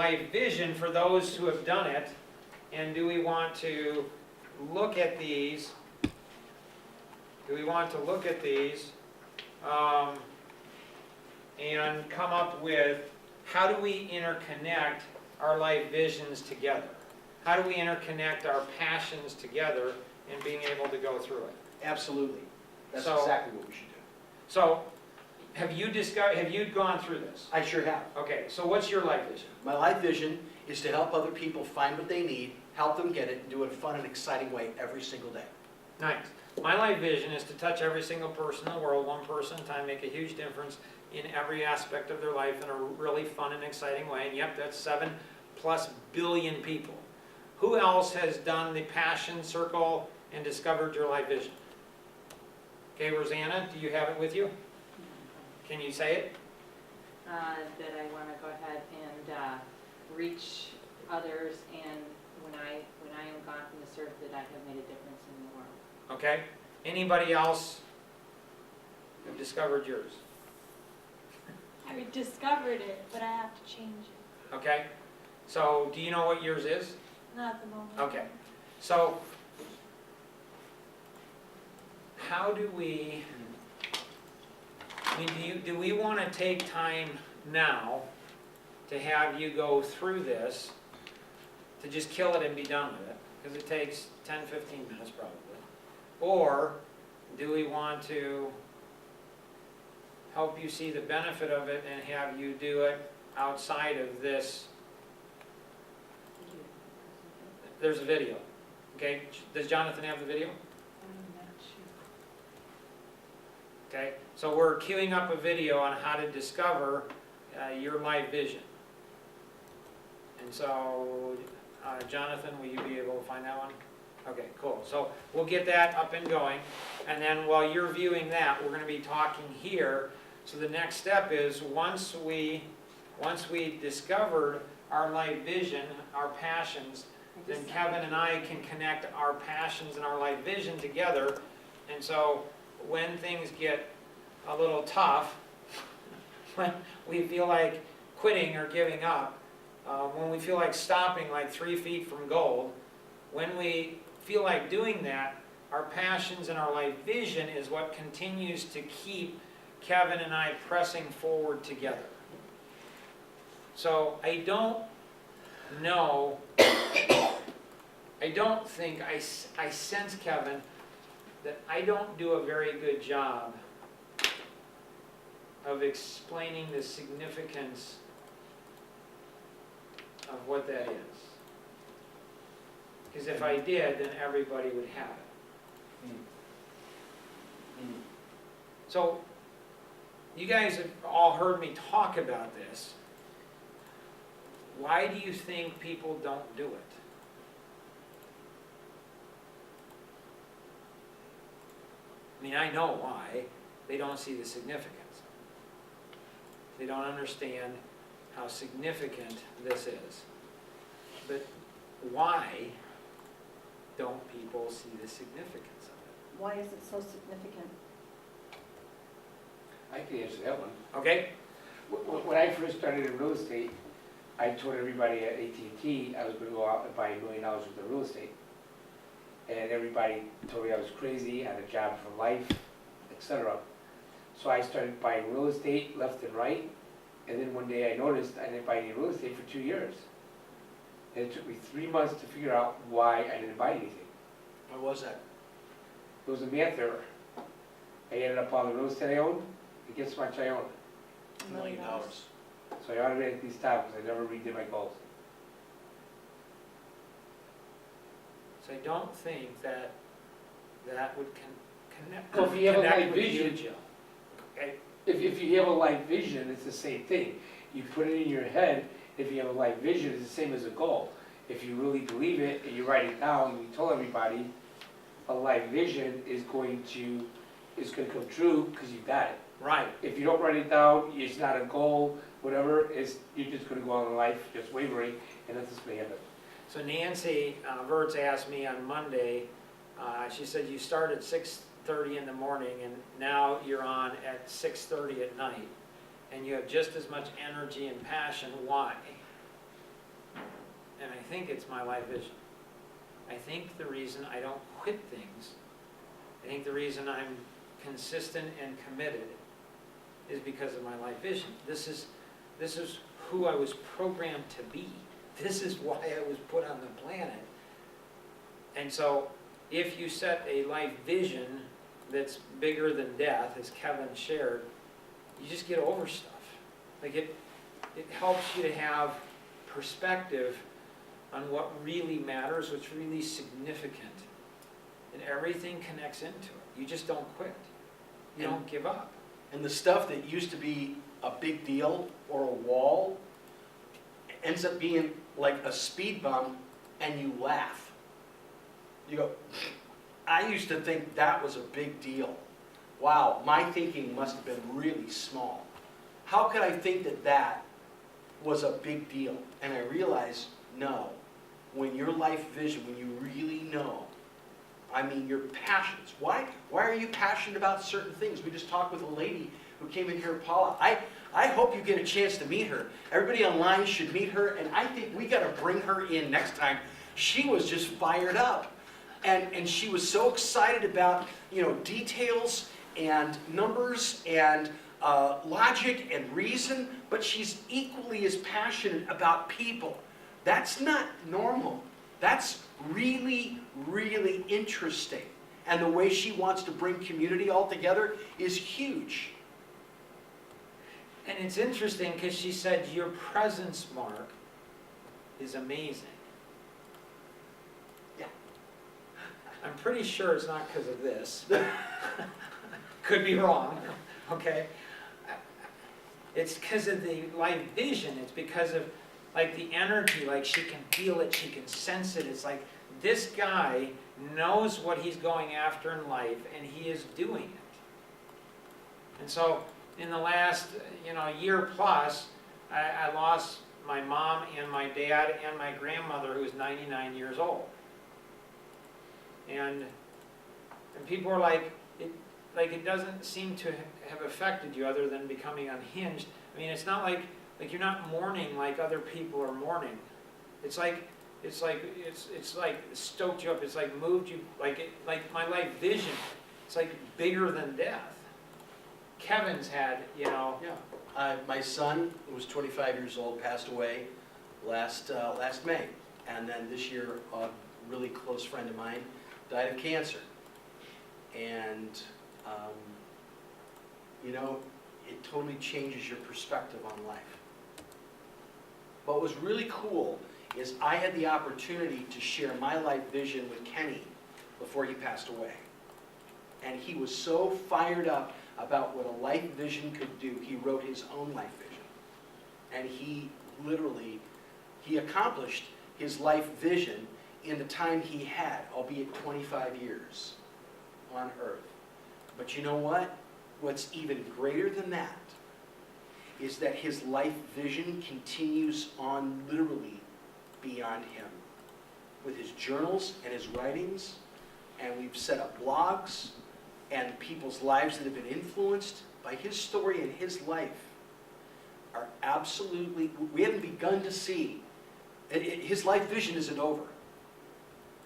life vision for those who have done it, and do we want to look at these? Do we want to look at these and come up with how do we interconnect our life visions together? How do we interconnect our passions together in being able to go through it? Absolutely. That's So- exactly what we should do. So, have you gone through this? I sure have. Okay, so what's your life vision? My life vision is to help other people find what they need, help them get it, and do it in a fun and exciting way every single day. Nice. My life vision is to touch every single person in the world, one person at a time, make a huge difference in every aspect of their life in a really fun and exciting way. And yep, that's 7+ billion people. Who else has done the passion circle and discovered your life vision? Okay, Rosanna, do you have it with you? Can you say it? That I want to go ahead and reach others, and when I am gone from this earth, that I have made a difference in the world. Okay. Anybody else have discovered yours? I discovered it, but I have to change it. Okay. So, do you know what yours is? Not at the moment. Okay. So, how do we, I mean, do we want to take time now to have you go through this, to just kill it and be done with it? Because it takes 10, 15 minutes probably. Or do we want to help you see the benefit of it and have you do it outside of this? There's a video. Okay, does Jonathan have the video? I'm not sure. Okay, so we're queuing up a video on how to discover your life vision. And so, Jonathan, will you be able to find that one? Okay, cool. So we'll get that up and going. And then while you're viewing that, we're going to be talking here. So the next step is once we discovered our life vision, our passions, then Kevin and I can connect our passions and our life vision together. And so when things get a little tough, when we feel like quitting or giving up, when we feel like stopping like 3 feet from gold, when we feel like doing that, our passions and our life vision is what continues to keep Kevin and I pressing forward together. So I don't know, I don't think, I sense, Kevin, that I don't do a very good job of explaining the significance of what that is. Because if I did, then everybody would have it. So, you guys have all heard me talk about this. Why do you think people don't do it? I mean, I know why. They don't see the significance. They don't understand how significant this is. But why don't people see the significance of it? Why is it so significant? I can answer that one. Okay? When I first started in real estate, I told everybody at AT&T I was going to go out and buy $1 million worth of real estate. And everybody told me I was crazy, had a job for life, etc. So I started buying real estate left and right. And then one day I noticed I didn't buy any real estate for 2 years. And it took me 3 months to figure out why I didn't buy anything. What was that? It was a math error. I added up all the real estate I owned, and guess how much I owned? $1 million. So I automatically stopped because I never redid my goals. So I don't think that would connect, Well, if you have a connect life with you, vision- Jill. Okay? If you have a life vision, it's the same thing. You put it in your head, if you have a life vision, it's the same as a goal. If you really believe it and you write it down and you tell everybody, a life vision is going to come true because you got it. Right. If you don't write it down, it's not a goal, whatever, you're just going to go on in life just wavering, and that's what's going to happen. So Nancy Verts asked me on Monday, she said you start at 6:30 in the morning and now you're on at 6:30 at night. And you have just as much energy and passion. Why? and I think it's my life vision. I think the reason I don't quit things, I think the reason I'm consistent and committed is because of my life vision. This is who I was programmed to be. This is why I was put on the planet. And so if you set a life vision that's bigger than death, as Kevin shared, you just get over stuff. Like it helps you to have perspective on what really matters, what's really significant. And everything connects into it. You just don't quit. You don't give up. And the stuff that used to be a big deal or a wall ends up being like a speed bump, and you laugh. You go, I used to think that was a big deal. Wow, my thinking must have been really small. How could I think that that was a big deal? And I realized, no. When your life vision, when you really know, I mean your passions. Why are you passionate about certain things? We just talked with a lady who came in here, Paula. I hope you get a chance to meet her. Everybody online should meet her, and I think we got to bring her in next time. She was just fired up. And she was so excited about, details and numbers and logic and reason, but she's equally as passionate about people. That's not normal. That's really, really interesting. And the way she wants to bring community all together is huge. And it's interesting because she said, your presence, Mark, is amazing. Yeah. I'm pretty sure it's not because of this. Could be wrong, okay? It's because of the life vision. It's because of like the energy, like she can feel it, she can sense it. It's like this guy knows what he's going after in life, and he is doing it. And so in the last year plus, I lost my mom and my dad and my grandmother, who was 99 years old. And people were like, it doesn't seem to have affected you other than becoming unhinged. I mean, it's not like you're not mourning like other people are mourning. It's like stoked you up. It's like moved you, like my life vision. It's like bigger than death. Kevin's had, Yeah. My son, who was 25 years old, passed away last May. And then this year, a really close friend of mine died of cancer. And, it totally changes your perspective on life. What was really cool is I had the opportunity to share my life vision with Kenny before he passed away. And he was so fired up about what a life vision could do. He wrote his own life vision. And he accomplished his life vision in the time he had, albeit 25 years on earth. But you know what? What's even greater than that is that his life vision continues on literally beyond him. With his journals and his writings, and we've set up blogs, and people's lives that have been influenced by his story and his life are absolutely, we haven't begun to see, his life vision isn't over.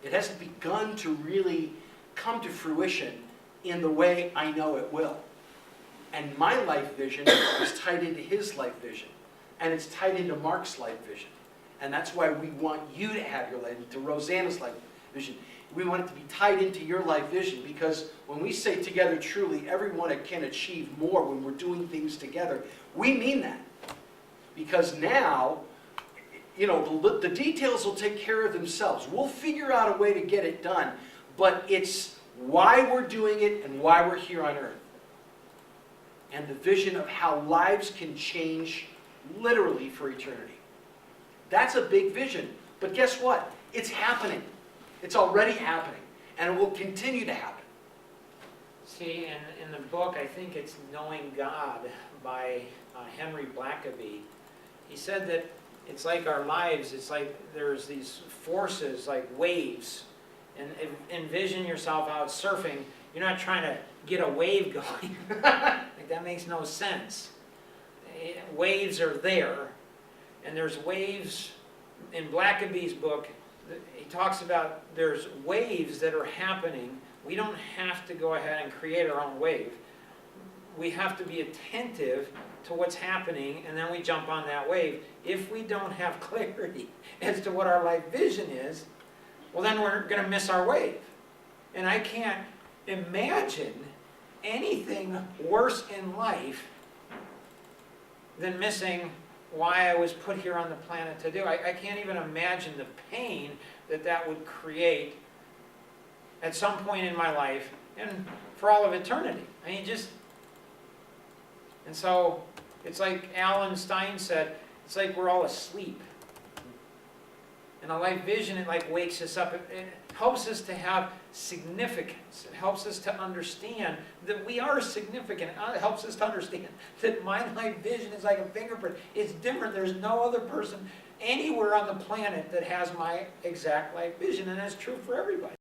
It hasn't begun to really come to fruition in the way I know it will. And my life vision is tied into his life vision. And it's tied into Mark's life vision. And that's why we want you to have your life, to Rosanna's life vision. We want it to be tied into your life vision, because when we say together truly, everyone can achieve more when we're doing things together, we mean that. Because now, the details will take care of themselves. We'll figure out a way to get it done, but it's why we're doing it and why we're here on earth. And the vision of how lives can change literally for eternity. That's a big vision. But guess what? It's happening. It's already happening. And it will continue to happen. see, in the book, I think it's Knowing God by Henry Blackaby. He said that it's like our lives, it's like there's these forces like waves. And envision yourself out surfing. You're not trying to get a wave going. Like, that makes no sense. Waves are there, and there's waves in Blackaby's book, he talks about there's waves that are happening. We don't have to go ahead and create our own wave. We have to be attentive to what's happening, and then we jump on that wave. If we don't have clarity as to what our life vision is, well, then we're going to miss our wave. And I can't imagine anything worse in life than missing why I was put here on the planet to do. I can't even imagine the pain that that would create at some point in my life and for all of eternity. I mean, just... And so, it's like Alan Stein said, it's like we're all asleep. And a life vision, it like wakes us up. It helps us to have significance. It helps us to understand that we are significant. It helps us to understand that my life vision is like a fingerprint. It's different. There's no other person anywhere on the planet that has my exact life vision, and that's true for everybody.